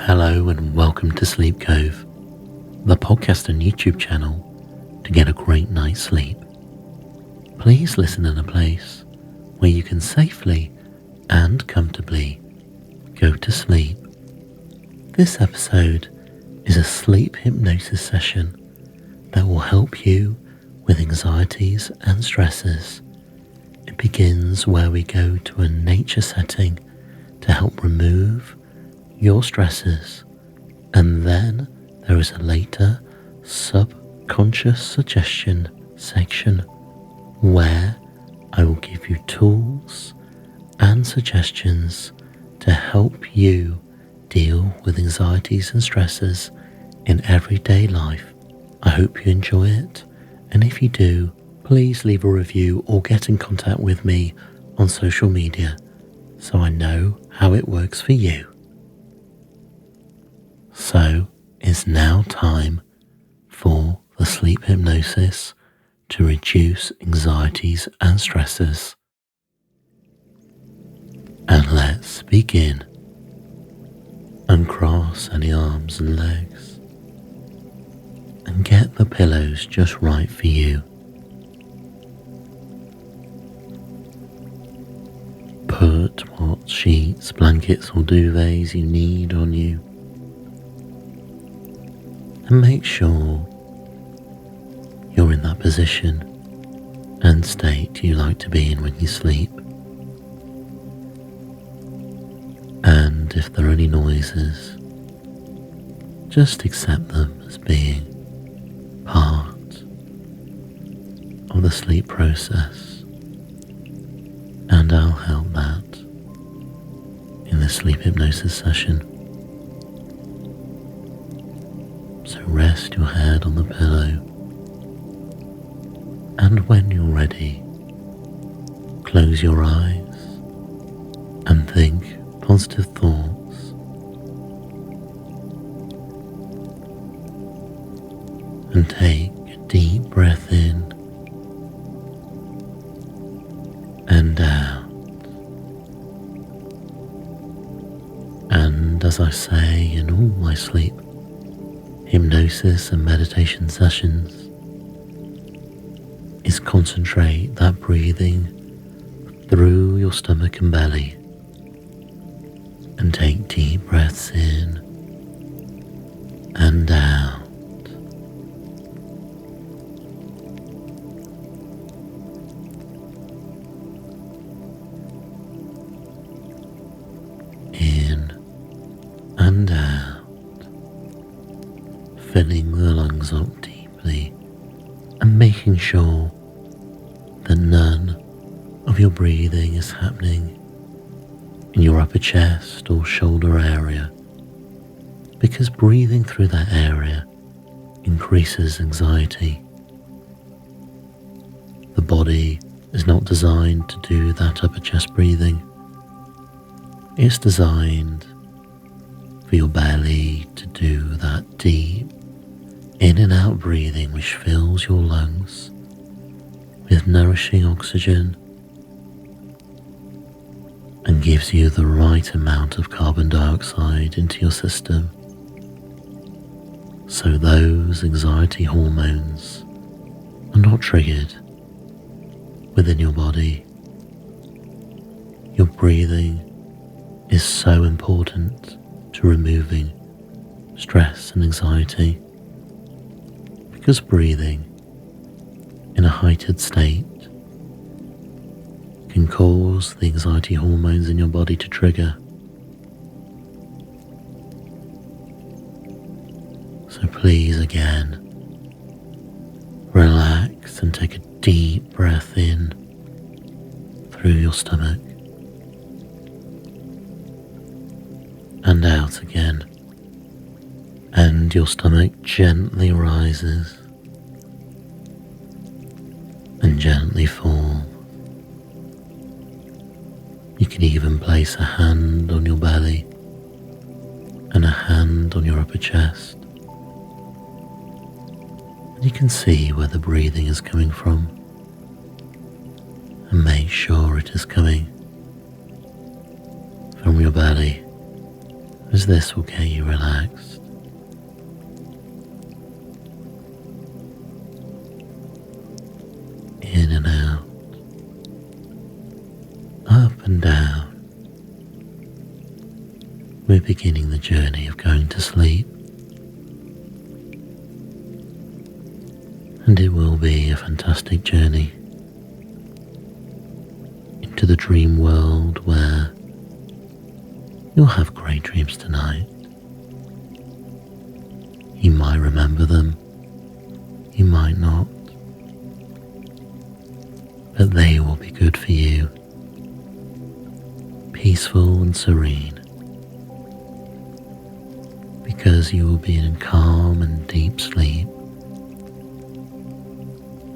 Hello and welcome to Sleep Cove, the podcast and YouTube channel to get a great night's sleep. Please listen in a place where you can safely and comfortably go to sleep. This episode is a sleep hypnosis session that will help you with anxieties and stresses. It begins where we go to a nature setting to help remove your stresses, and then there is a later subconscious suggestion section where I will give you tools and suggestions to help you deal with anxieties and stresses in everyday life. I hope you enjoy it, and if you do, please leave a review or get in contact with me on social media so I know how it works for you. So it's now time for the sleep hypnosis to reduce anxieties and stresses. And let's begin. Uncross any arms and legs and get the pillows just right for you. Put what sheets, blankets or duvets you need on you. And make sure you're in that position and state you like to be in when you sleep. And if there are any noises, just accept them as being part of the sleep process, and I'll help that in the sleep hypnosis session. So rest your head on the pillow, and when you're ready, close your eyes and think positive thoughts. And take a deep breath in and out. And as I say in all my sleep hypnosis and meditation sessions, is concentrate that breathing through your stomach and belly, and take deep breaths in and out. In and out, filling the lungs up deeply and making sure that none of your breathing is happening in your upper chest or shoulder area, because breathing through that area increases anxiety. The body is not designed to do that upper chest breathing. It's designed for your belly to do that deep in and out breathing, which fills your lungs with nourishing oxygen and gives you the right amount of carbon dioxide into your system, so those anxiety hormones are not triggered within your body. Your breathing is so important to removing stress and anxiety, because breathing in a heightened state can cause the anxiety hormones in your body to trigger. So please again, relax and take a deep breath in through your stomach and out again, and your stomach gently rises and gently falls. You can even place a hand on your belly and a hand on your upper chest, and you can see where the breathing is coming from, and make sure it is coming from your belly as this will get you relaxed. In and out, up and down. We're beginning the journey of going to sleep, and it will be a fantastic journey into the dream world where you'll have great dreams tonight. You might remember them, you might not, but they will be good for you, peaceful and serene, because you will be in calm and deep sleep,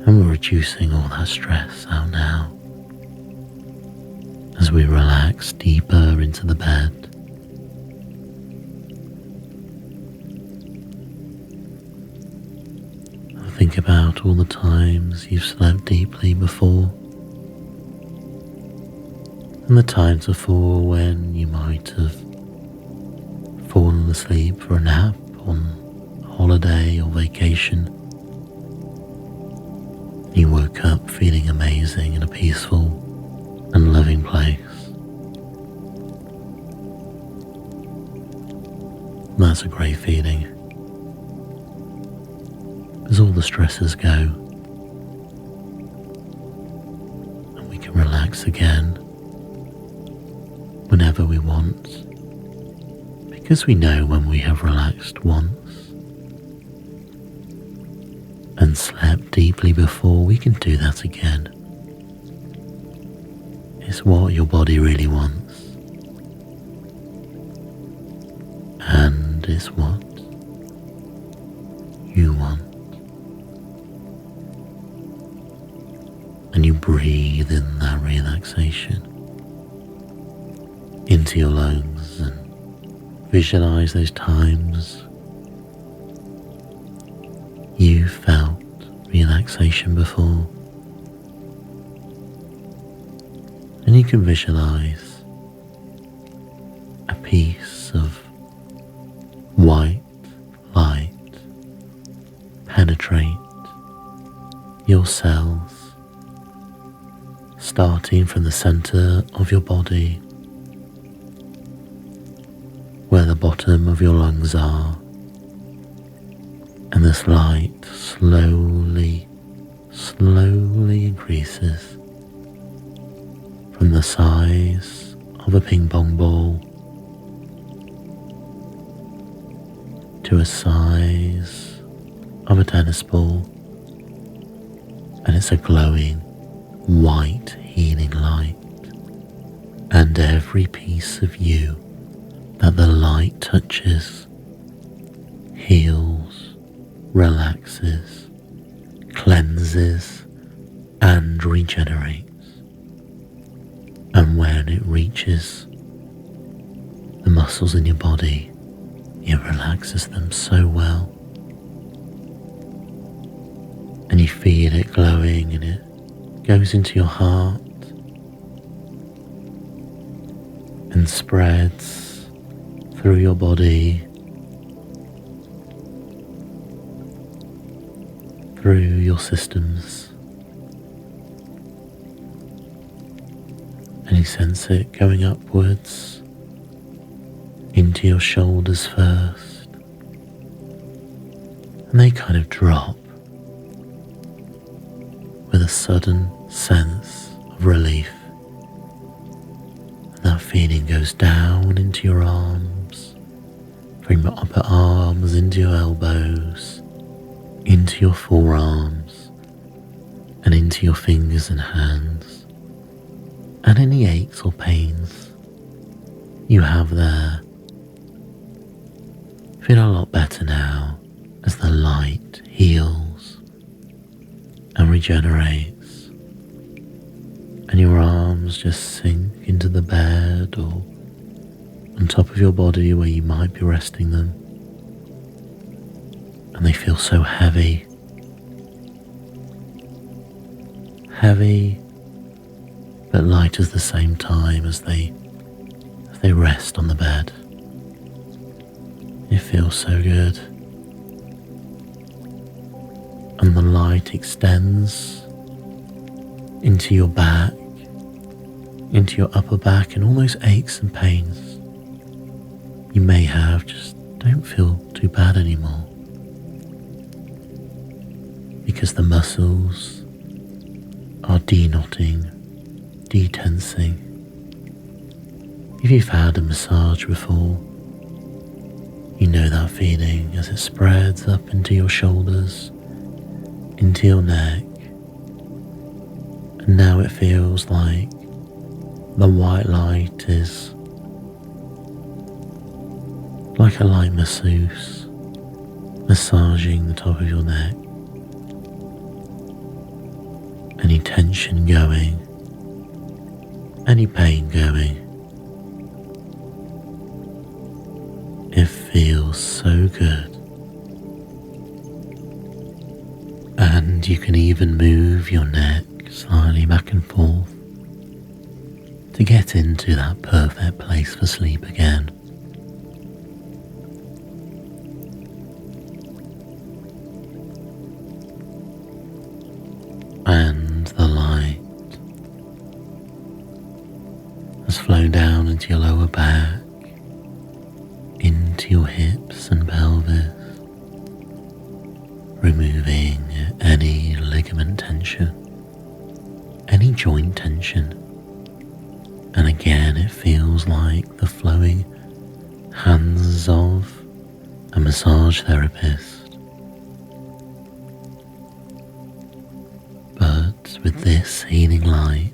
and we're reducing all that stress out now as we relax deeper into the bed. Think about all the times you've slept deeply before, and the times before when you might have fallen asleep for a nap on holiday or vacation. You woke up feeling amazing in a peaceful and loving place. That's a great feeling, as all the stresses go, and we can relax again whenever we want, because we know when we have relaxed once and slept deeply before, we can do that again. It's what your body really wants, and it's what you want. And you breathe in that relaxation into your lungs and visualize those times you felt relaxation before. And you can visualize a piece of white light penetrate your cells, starting from the center of your body, where the bottom of your lungs are, and this light slowly increases from the size of a ping pong ball to a size of a tennis ball, and it's a glowing white healing light, and every piece of you that the light touches heals, relaxes, cleanses, and regenerates. And when it reaches the muscles in your body, it relaxes them so well, and you feel it glowing, and it goes into your heart and spreads through your body, through your systems, and you sense it going upwards into your shoulders first, and they kind of drop with a sudden sense of relief. And that feeling goes down into your arms, from your upper arms into your elbows, into your forearms, and into your fingers and hands, and any aches or pains you have there. Feel a lot better now as the light heals and regenerates, and your arms just sink into the bed or on top of your body where you might be resting them, and they feel so heavy but light at the same time as they rest on the bed. feels so good. And the light extends into your back, into your upper back, and all those aches and pains you may have just don't feel too bad anymore. Because the muscles are de-knotting, de-tensing. If you've had a massage before, you know that feeling as it spreads up into your shoulders, into your neck, and now it feels like the white light is like a light masseuse massaging the top of your neck. Any tension going, any pain going. It feels so good. And you can even move your neck slightly back and forth to get into that perfect place for sleep again. And the light has flown down into your lower back, into your hips and pelvis, removing any ligament tension, any joint tension. And again, it feels like the flowing hands of a massage therapist. But with this healing light,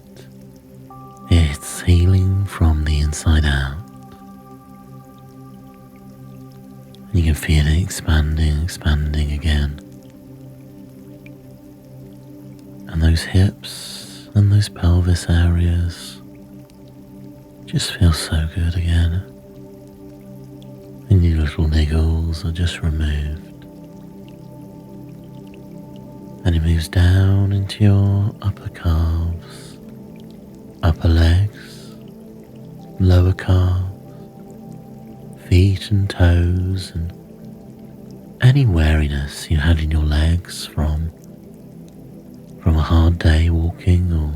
it's healing from the inside out. And you can feel it expanding again. And those hips and those pelvis areas just feel so good again. And your little niggles are just removed. And it moves down into your upper calves, upper legs, lower calves, feet and toes, and any weariness you had in your legs from a hard day walking or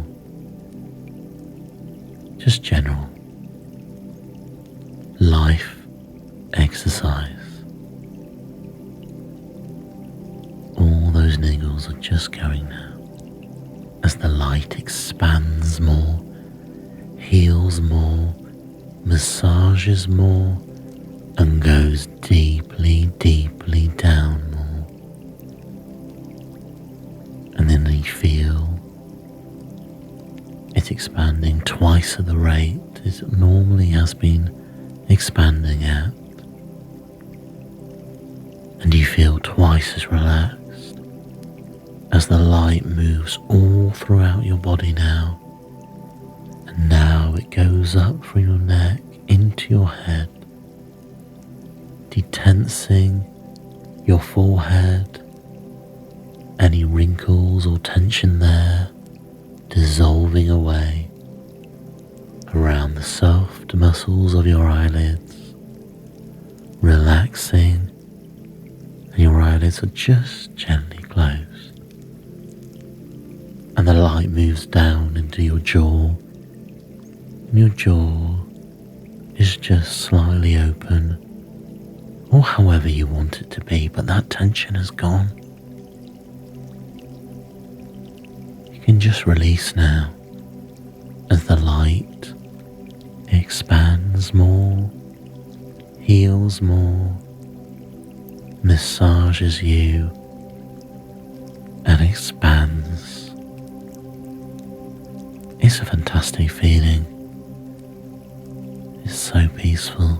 just general life exercise. All those niggles are just going now as the light expands more, heals more, massages more, and goes deeply, deeply down more. And then you feel it expanding twice at the rate it normally has been expanding at. And you feel twice as relaxed as the light moves all throughout your body now. And now it goes up from your neck into your head, detensing your forehead, any wrinkles or tension there dissolving away around the soft muscles of your eyelids, relaxing, and your eyelids are just gently closed. And the light moves down into your jaw, and your jaw is just slightly open, or however you want it to be, but that tension has gone. You can just release now as the light expands more, heals more, massages you, and expands. It's a fantastic feeling. It's so peaceful.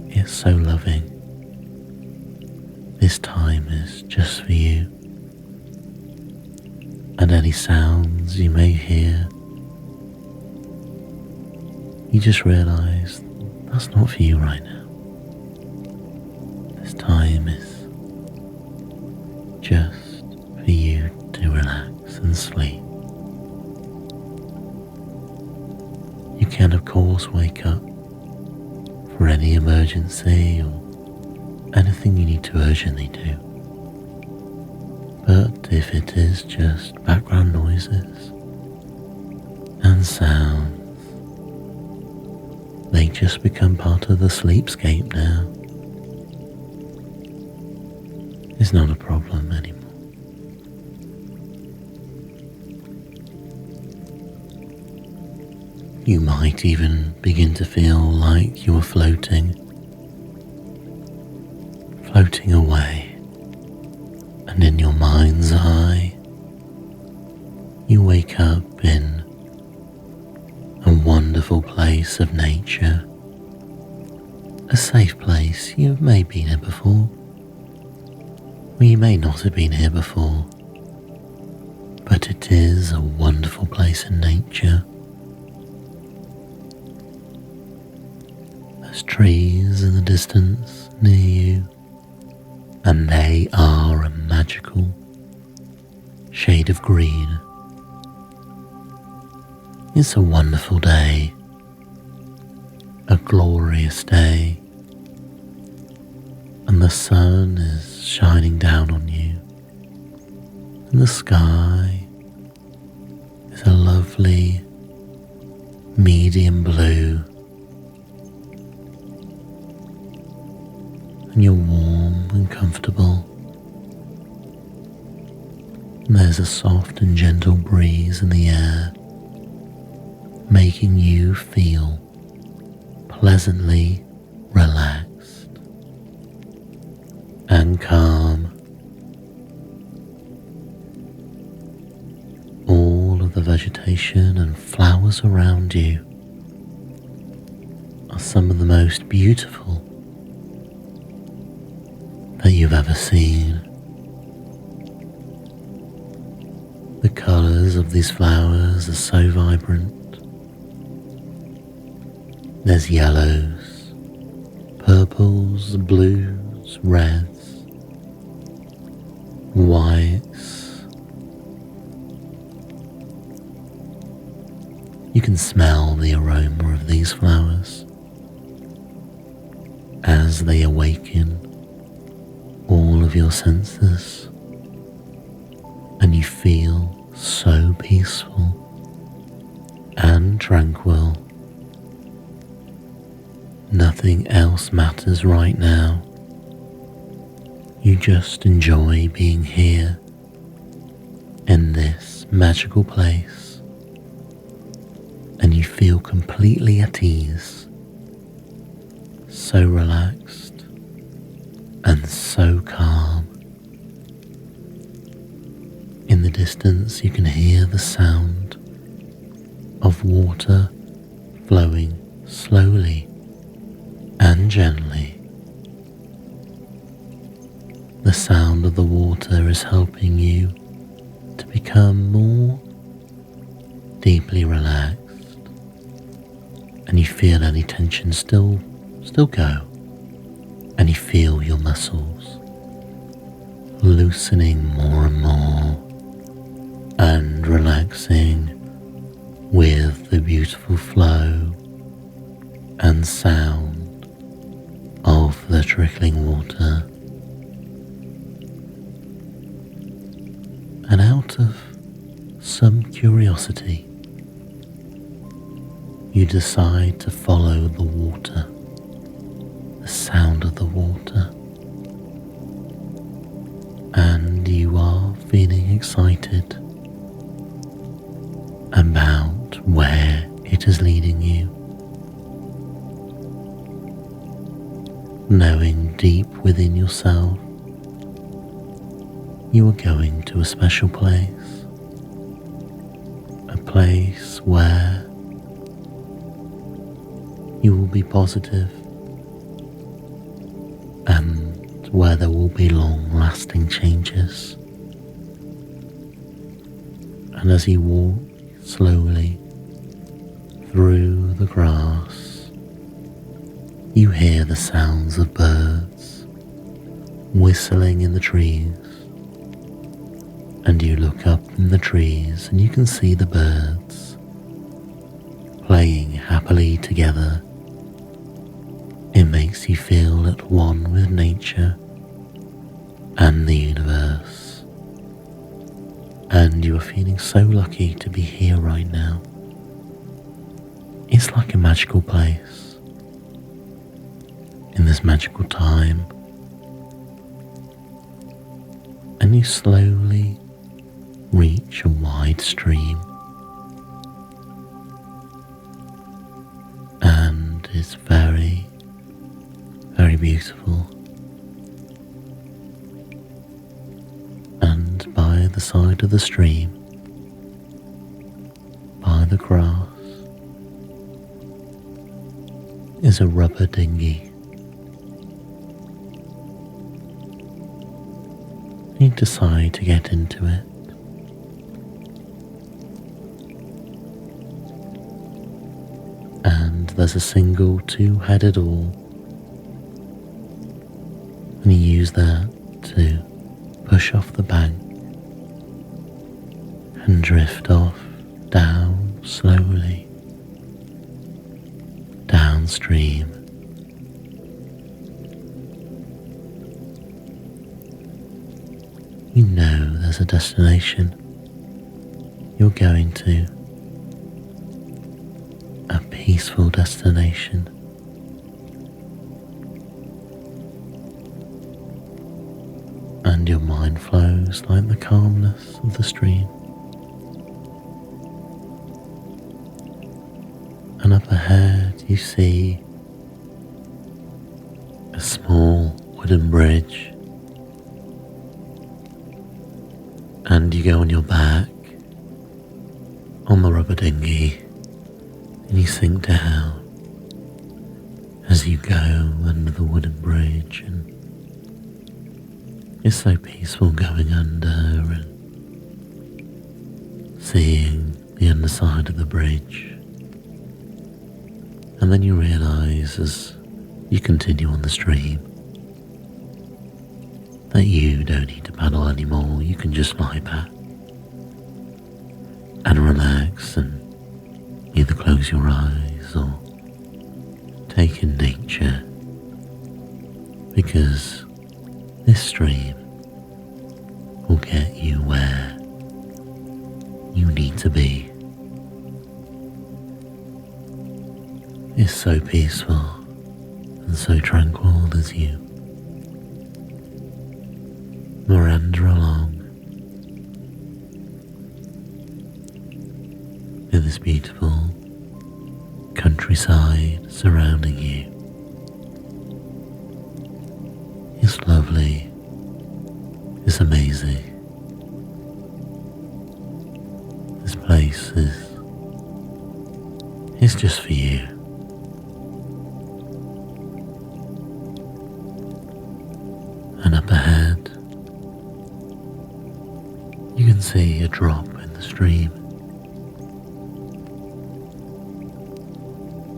It's so loving. This time is just for you. And any sounds you may hear, you just realize that's not for you right now. This time is just for you to relax and sleep. You can of course wake up for any emergency or anything you need to urgently do. But if it is just background noises and sounds, they just become part of the sleepscape now. It's not a problem anymore. You might even begin to feel like you are floating away, and in your mind's eye, you wake up in a wonderful place of nature, a safe place. You may have been here before, or you may not have been here before, but it is a wonderful place in nature. There's trees in the distance near you, and they are a magical shade of green. It's a wonderful day, a glorious day, and the sun is shining down on you, and the sky is a lovely medium blue, and you're warm and comfortable. And there's a soft and gentle breeze in the air, making you feel pleasantly relaxed and calm. All of the vegetation and flowers around you are some of the most beautiful that you've ever seen. The colours of these flowers are so vibrant. There's yellows, purples, blues, reds, whites. You can smell the aroma of these flowers as they awaken all of your senses, and you feel so peaceful and tranquil. Nothing else matters right now. You just enjoy being here in this magical place, and you feel completely at ease, so relaxed and so calm. In the distance, you can hear the sound of water flowing slowly and gently. The sound of the water is helping you to become more deeply relaxed, and you feel any tension still go, and you feel your muscles loosening more and more and relaxing with the beautiful flow and sound of the trickling water. And out of some curiosity, you decide to follow the water, the sound of the water, and you are feeling excited about where it is leading you, knowing deep within yourself you are going to a special place, a place where you will be positive and where there will be long-lasting changes. And as you walk slowly through the grass, you hear the sounds of birds whistling in the trees, and you look up in the trees and you can see the birds playing happily together makes you feel at one with nature and the universe, and you are feeling so lucky to be here right now. It's like a magical place. In this magical time, and you slowly reach a wide stream, and it's very, very beautiful. And by the side of the stream, by the grass, is a rubber dinghy. You decide to get into it. And there's a single two-headed oar, and you use that to push off the bank and drift off down slowly, downstream. You know there's a destination you're going to, a peaceful destination. And your mind flows like the calmness of the stream. And up ahead you see a small wooden bridge, and you go on your back on the rubber dinghy, and you sink down as you go under the wooden bridge, and it's so peaceful going under and seeing the underside of the bridge. And then you realise as you continue on the stream that you don't need to paddle anymore. You can just lie back and relax and either close your eyes or take in nature, because this stream will get you where you need to be. It's so peaceful and so tranquil as you meander along in this beautiful countryside surrounding you. It's lovely. It's amazing. This place is just for you. And up ahead, you can see a drop in the stream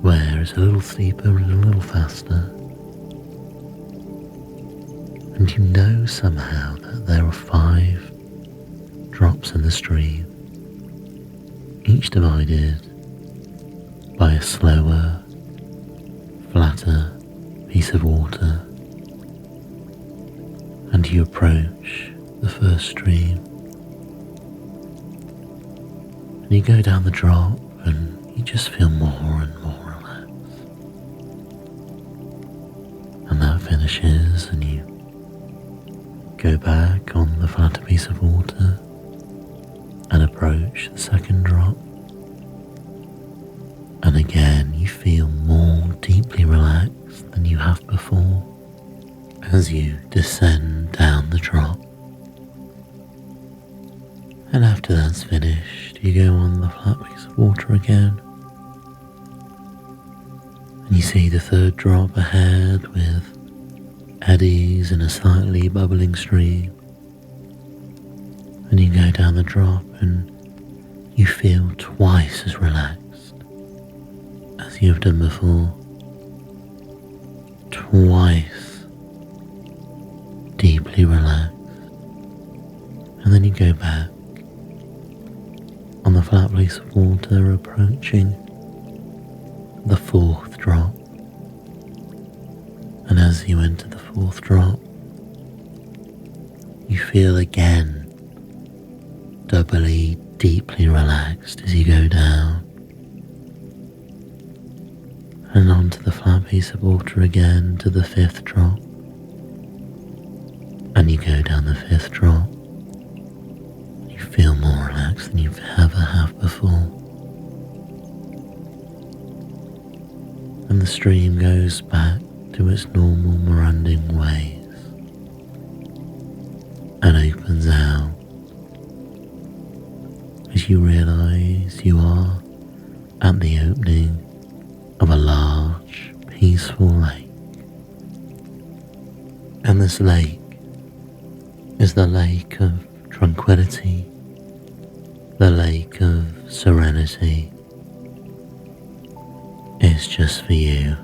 where it's a little steeper and a little faster. And you know somehow that there are 5 drops in the stream, each divided by a slower, flatter piece of water. And you approach the first stream, and you go down the drop, and you just feel more and more relaxed. And that finishes, and you go back on the flatter piece of water and approach the second drop. And again, you feel more deeply relaxed than you have before as you descend down the drop. And after that's finished, you go on the flat piece of water again, and you see the third drop ahead with eddies in a slightly bubbling stream. And you go down the drop and you feel twice as relaxed as you have done before. Twice deeply relaxed. And then you go back on the flat piece of water, approaching the 4th drop. And as you enter the fourth drop, you feel again doubly deeply relaxed as you go down and onto the flat piece of water again to the fifth drop, and you go down the fifth drop. You feel more relaxed than you've ever have before, and the stream goes back to its normal meandering ways and opens out as you realise you are at the opening of a large, peaceful lake. And this lake is the lake of tranquility, the lake of serenity. It's just for you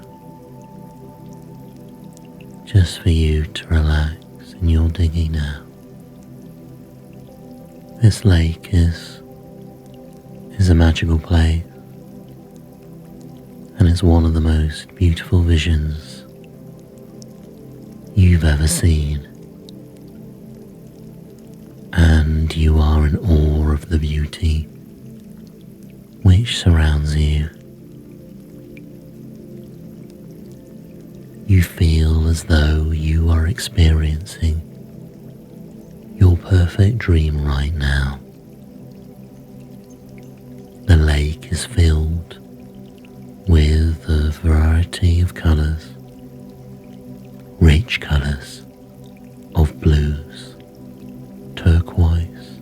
to relax in your dinghy now. This lake is a magical place, and it's one of the most beautiful visions you've ever seen, and you are in awe of the beauty which surrounds you. You feel as though you are experiencing your perfect dream right now. The lake is filled with a variety of colours, rich colours of blues, turquoise,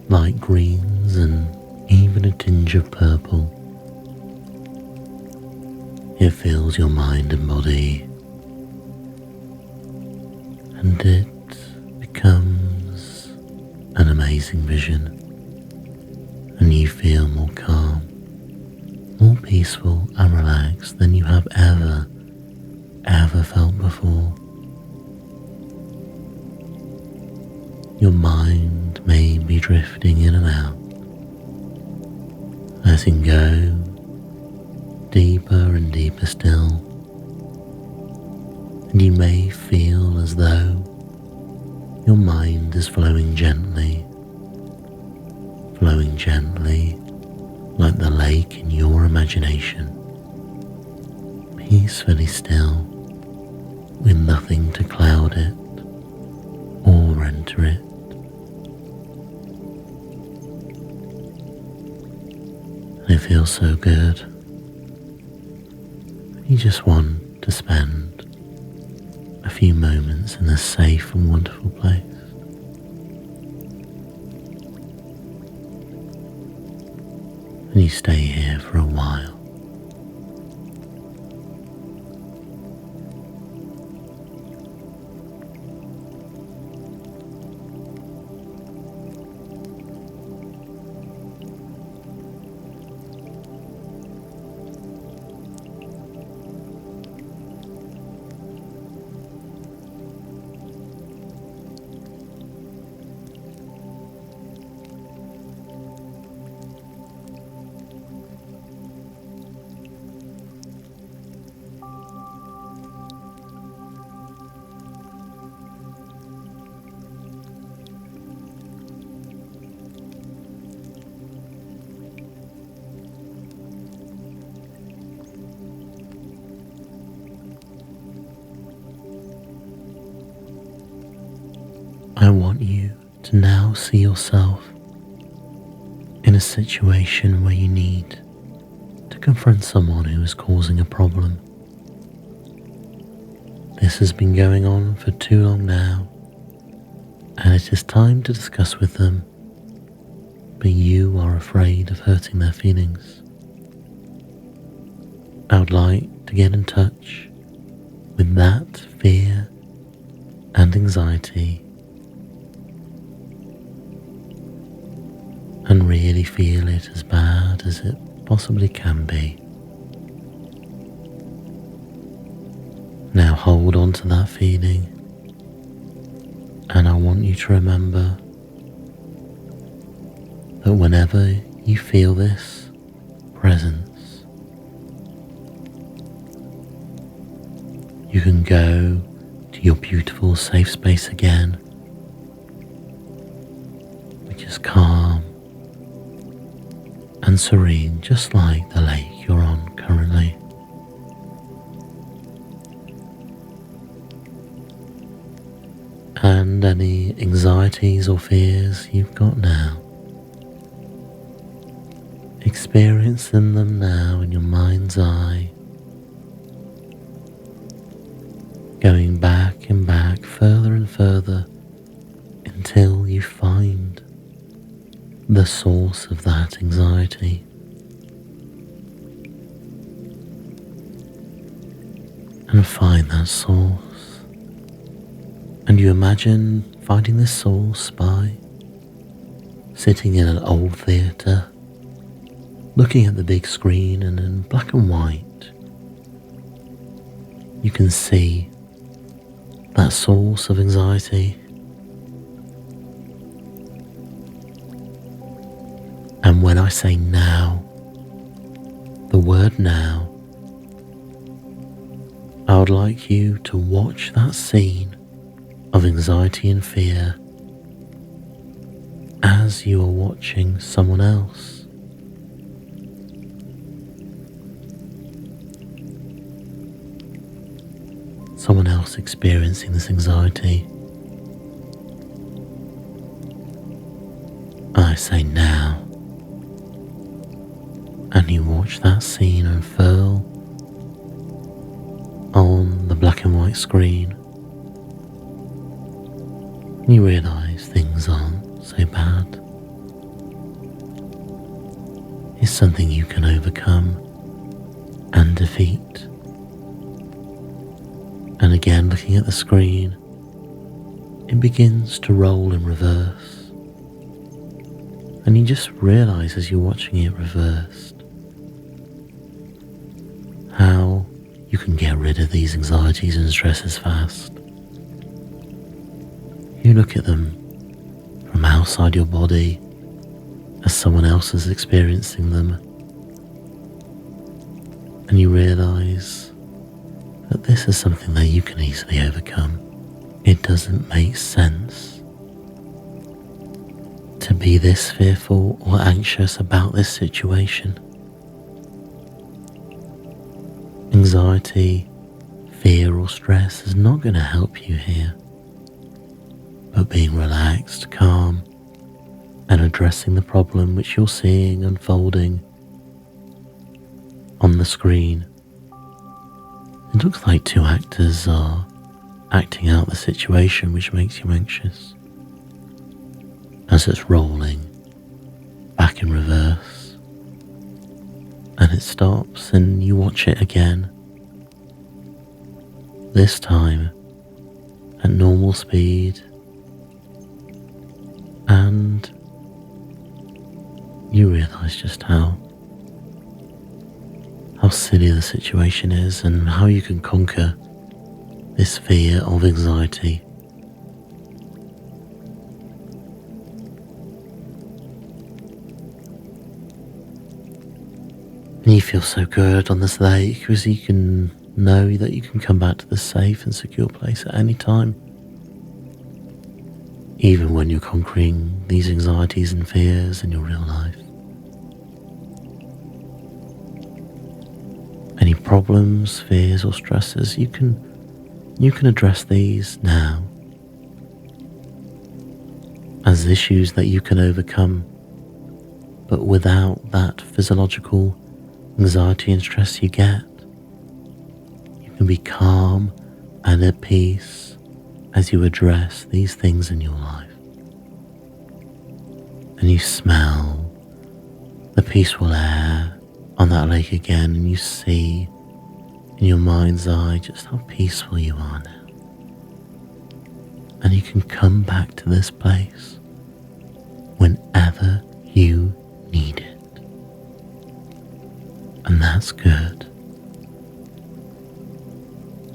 light greens, and even a tinge of purple. It fills your mind and body, and it becomes an amazing vision, and you feel more calm, more peaceful and relaxed than you have ever felt before. Your mind may be drifting in and out, letting go deeper and deeper still, and you may feel as though your mind is flowing gently like the lake in your imagination, peacefully still, with nothing to cloud it or enter it. And it feels so good. You just want to spend a few moments in this safe and wonderful place. And you stay here for a while. I want you to now see yourself in a situation where you need to confront someone who is causing a problem. This has been going on for too long now, and it is time to discuss with them, but you are afraid of hurting their feelings. I would like to get in touch with that fear and anxiety and really feel it as bad as it possibly can be. Now hold on to that feeling, and I want you to remember that whenever you feel this presence, You can go to your beautiful safe space again, which is calm and serene, just like the lake you're on currently. And any anxieties or fears you've got now, experiencing them now in your mind's eye, going back and back, further and further, until you find the source of that anxiety. And find that source. And you imagine finding this source by sitting in an old theatre, looking at the big screen, and in black and white, you can see that source of anxiety. And when I say now, the word now, I would like you to watch that scene of anxiety and fear as you are watching someone else. Someone else experiencing this anxiety. I say now, and you watch that scene unfurl on the black and white screen. You realise things aren't so bad. It's something you can overcome and defeat. And again, looking at the screen, it begins to roll in reverse. And you just realise as you're watching it reversed how you can get rid of these anxieties and stresses fast. You look at them from outside your body as someone else is experiencing them, and you realise that this is something that you can easily overcome. It doesn't make sense to be this fearful or anxious about this situation. Anxiety, fear or stress is not going to help you here. But being relaxed, calm, and addressing the problem which you're seeing unfolding on the screen. It looks like two actors are acting out the situation which makes you anxious as it's rolling back in reverse, and it stops and you watch it again, this time at normal speed. And you realise just how silly the situation is and how you can conquer this fear of anxiety. And you feel so good on this lake because you can know that you can come back to the safe and secure place at any time. Even when you're conquering these anxieties and fears in your real life. Any problems, fears or stresses, you can address these now as issues that you can overcome, but without that physiological anxiety and stress you get. You can be calm and at peace as you address these things in your life. And you smell the peaceful air on that lake again, and you see in your mind's eye just how peaceful you are now. And you can come back to this place whenever you need it. And that's good.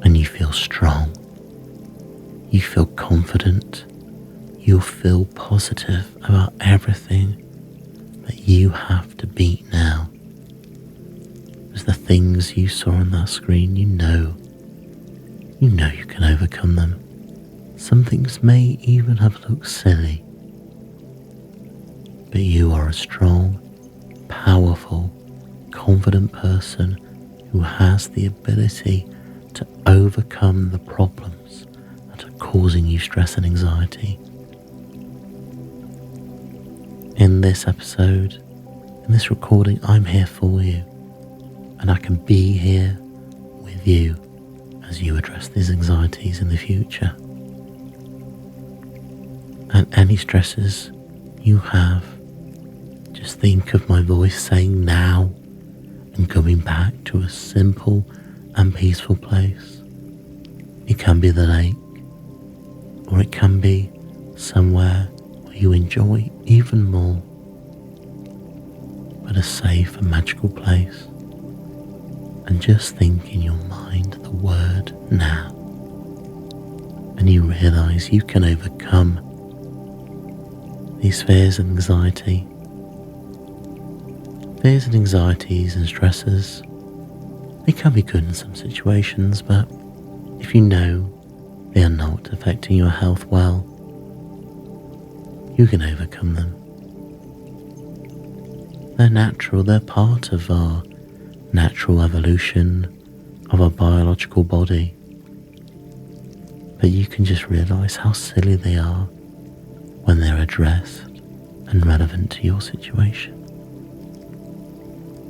And you feel strong. You feel confident. You feel positive about everything that you have to beat now. Because the things you saw on that screen, you know you know you can overcome them. Some things may even have looked silly, but you are a strong, powerful, confident person who has the ability to overcome the problems that are causing you stress and anxiety. In this episode, in this recording, I'm here for you, and I can be here with you as you address these anxieties in the future. And any stresses you have, just think of my voice saying now and going back to a simple and peaceful place. It can be the lake, or it can be somewhere where you enjoy even more, but a safe and magical place. And just think in your mind the word now, and you realize you can overcome these fears and anxiety. Fears and anxieties and stresses, they can be good in some situations, but if you know they are not affecting your health well, you can overcome them. They're natural, they're part of our natural evolution of our biological body. But you can just realize how silly they are when they're addressed and relevant to your situation.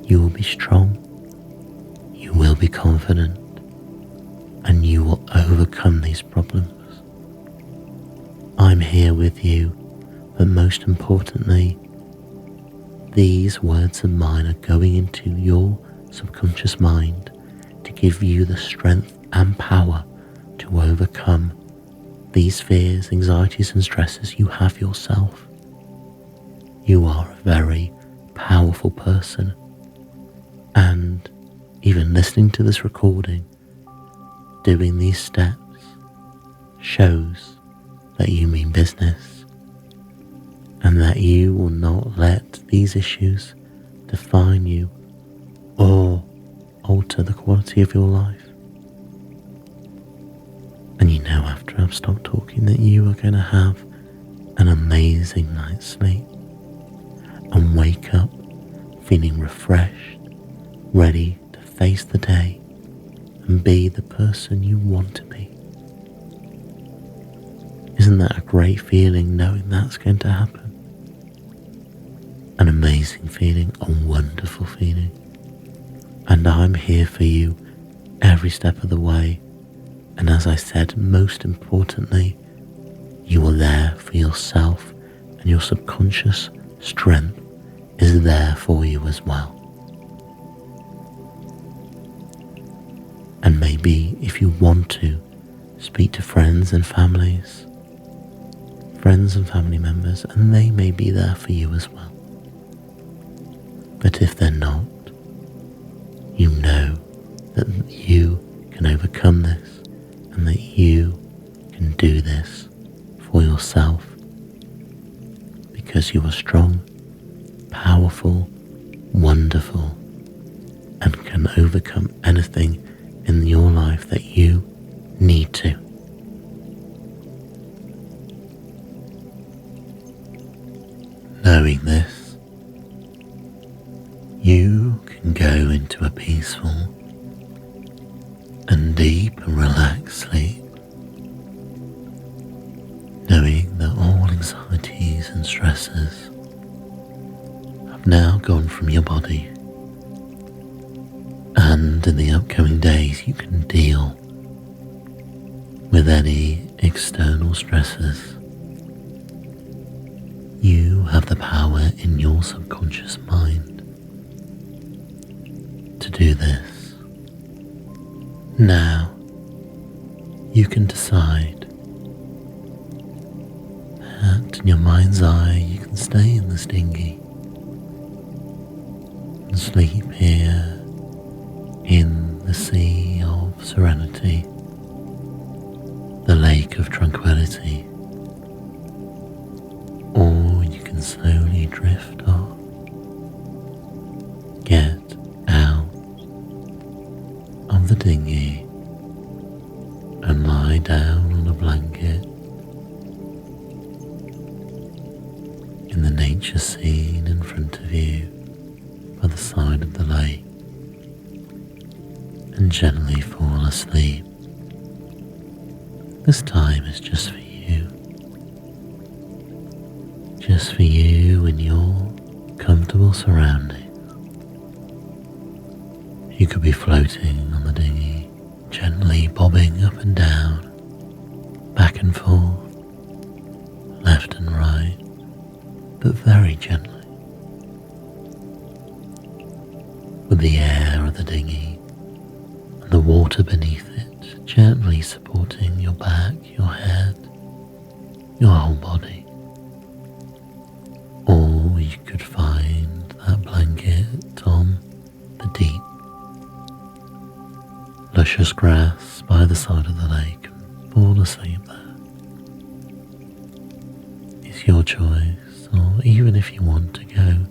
You will be strong, you will be confident, and you will overcome these problems. I'm here with you, but most importantly, these words of mine are going into your subconscious mind to give you the strength and power to overcome these fears, anxieties and stresses you have yourself. You are a very powerful person, and even listening to this recording, doing these steps, shows that you mean business and that you will not let these issues define you or alter the quality of your life. And you know, after I've stopped talking, that you are going to have an amazing night's sleep and wake up feeling refreshed, ready to face the day and be the person you want to be. Isn't that a great feeling, knowing that's going to happen? An amazing feeling, a wonderful feeling. And I'm here for you every step of the way. And as I said, most importantly, you are there for yourself, and your subconscious strength is there for you as well. And maybe if you want to, speak to friends and family members, and they may be there for you as well. But if they're not, you know that you can overcome this and that you can do this for yourself, because you are strong, powerful, wonderful, and can overcome anything in your life that you need to. Knowing this, you can go into a peaceful and deep and relaxed sleep, knowing that all anxieties and stresses have now gone from your body, and in the upcoming days you can deal with any external stresses. You have the power in your subconscious mind to do this. Now you can decide that in your mind's eye you can stay in this dinghy and sleep here in the sea of serenity, the lake of tranquility, or you can slowly drift off. Get out of the dinghy down on a blanket in the nature scene in front of you by the side of the lake and gently fall asleep. This time is just for you. Just for you in your comfortable surroundings. You could be floating on the dinghy, gently bobbing up and down, back and forth, left and right, but very gently. With the air of the dinghy and the water beneath it gently supporting your back, your head, your whole body. Or you could find that blanket on the deep, luscious grass by the side of the lake and fall asleep there. It's your choice, or even if you want to go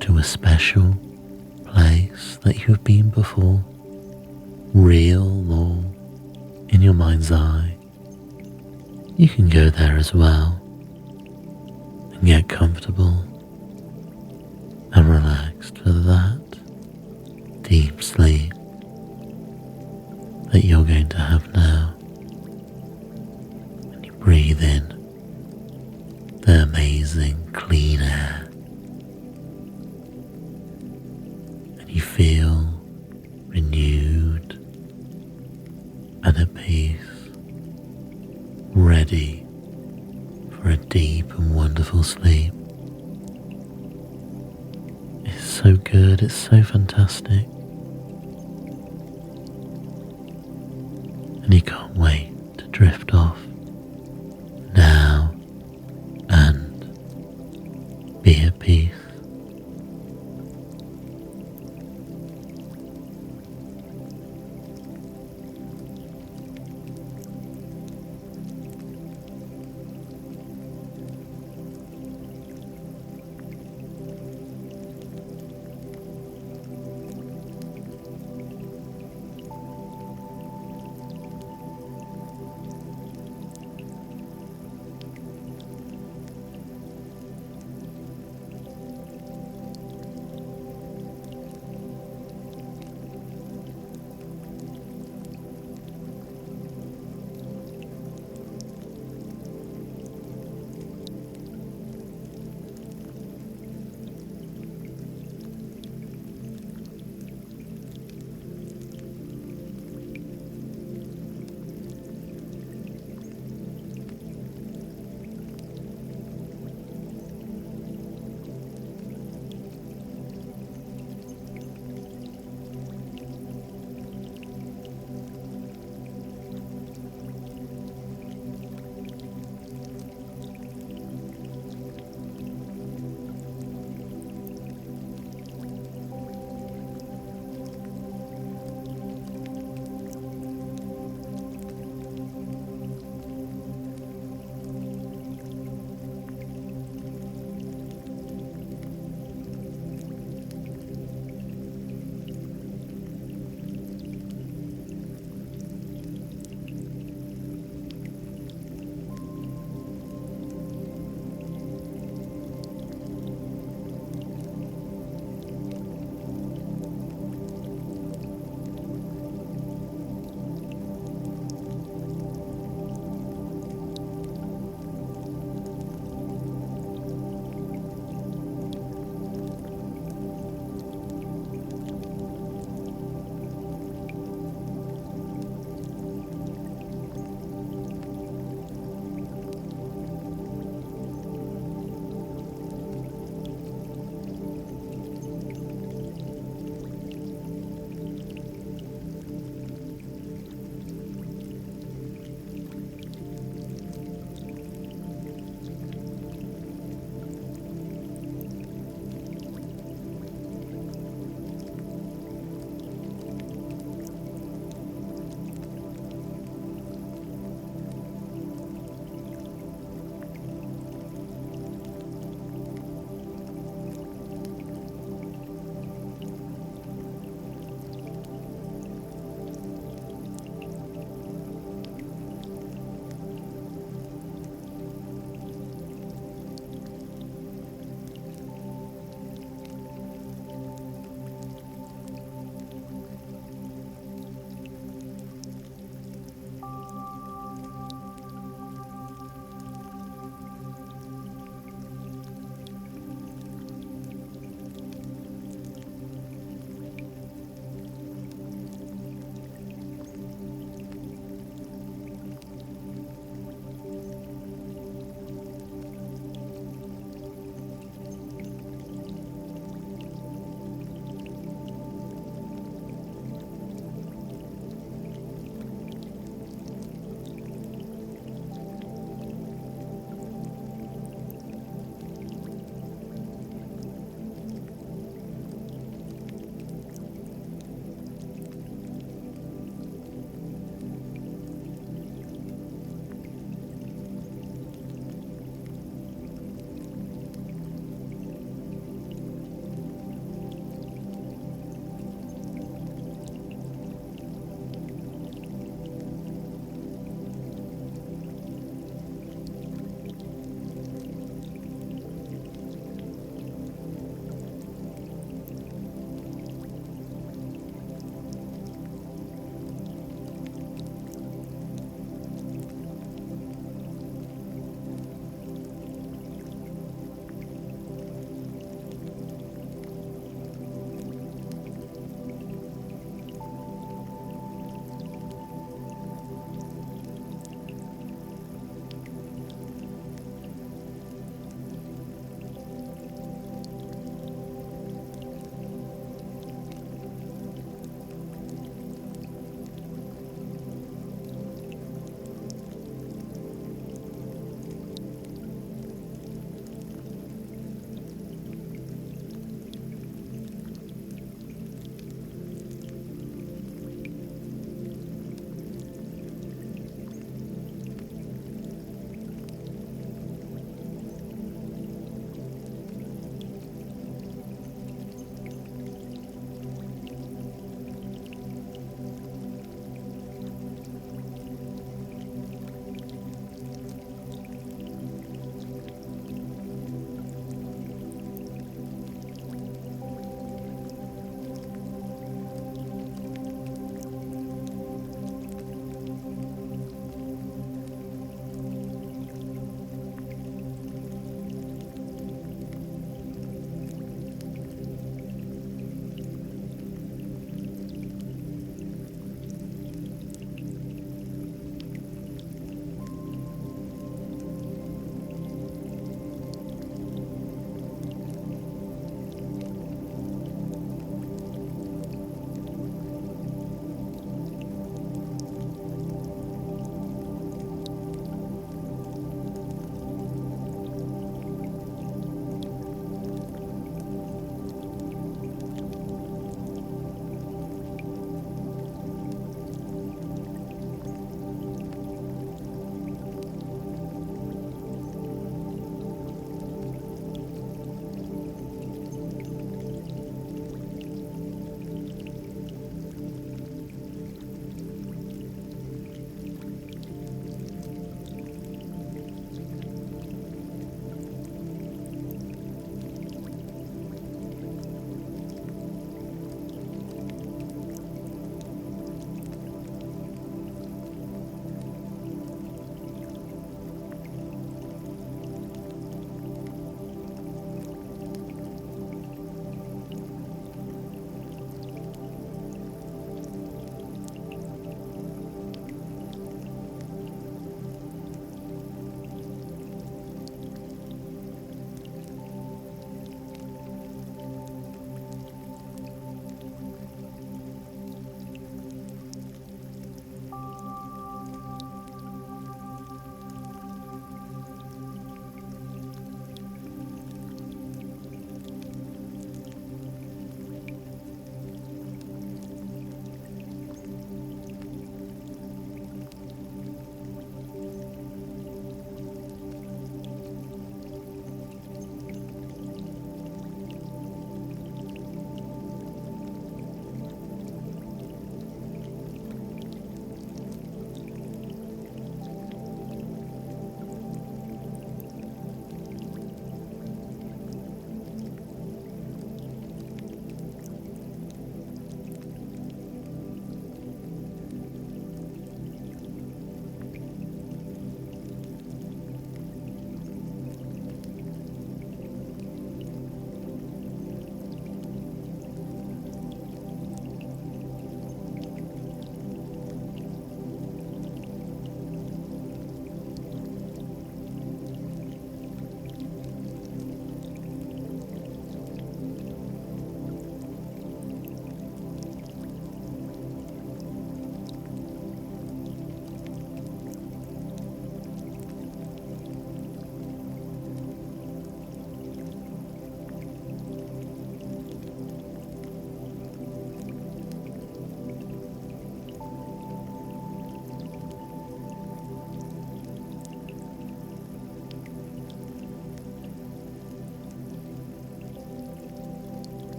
to a special place that you have been before, real or in your mind's eye, you can go there as well and get comfortable and relaxed for that deep sleep that you're going to have now. And you breathe in the amazing clean air and you feel renewed and at peace, ready for a deep and wonderful sleep. It's so good, it's so fantastic. And you can't wait to drift off